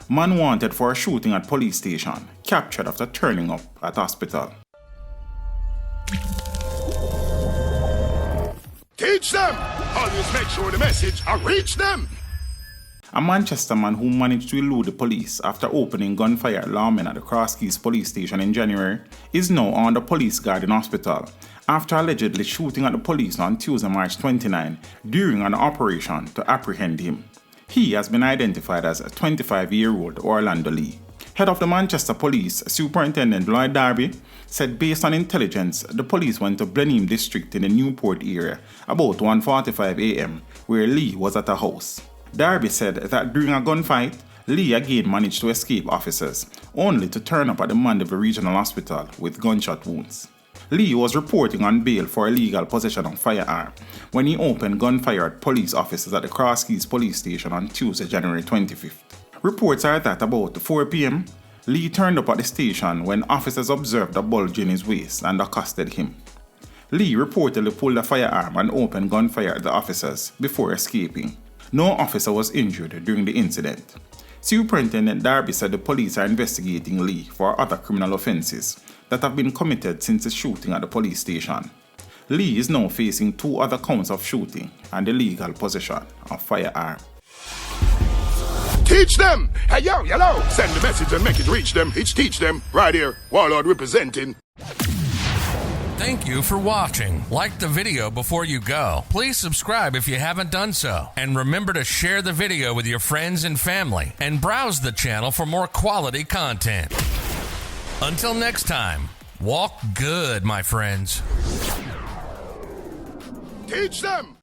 Man wanted for a shooting at police station, captured after turning up at hospital. Teach them! Always make sure the message reach them! A Manchester man who managed to elude the police after opening gunfire at lawmen at the KEYS Police Station in January is now under police guard in hospital after allegedly shooting at the police on Tuesday, March 29 during an operation to apprehend him. He has been identified as a 25-year-old Orlando Lee. Head of the Manchester Police, Superintendent Lloyd Darby, said based on intelligence, the police went to Blenheim district in the Newport area about 1:45 a.m. where Lee was at a house. Darby said that during a gunfight, Lee again managed to escape officers, only to turn up at the Mandeville Regional Hospital with gunshot wounds. Lee was reporting on bail for illegal possession of firearm when he opened gunfire at police officers at the KEYS Police Station on Tuesday, January 25th. Reports are that about 4 p.m., Lee turned up at the station when officers observed a bulge in his waist and accosted him. Lee reportedly pulled a firearm and opened gunfire at the officers before escaping. No officer was injured during the incident. Superintendent Darby said the police are investigating Lee for other criminal offenses that have been committed since the shooting at the police station. Lee is now facing 2 other counts of shooting and illegal possession of firearm. Teach them! Hey yo, hello! Send the message and make it reach them. It's teach them. Right here, Warlord representing. Thank you for watching. Like the video before you go. Please subscribe if you haven't done so. And remember to share the video with your friends and family. And browse the channel for more quality content. Until next time, walk good, my friends. Teach them!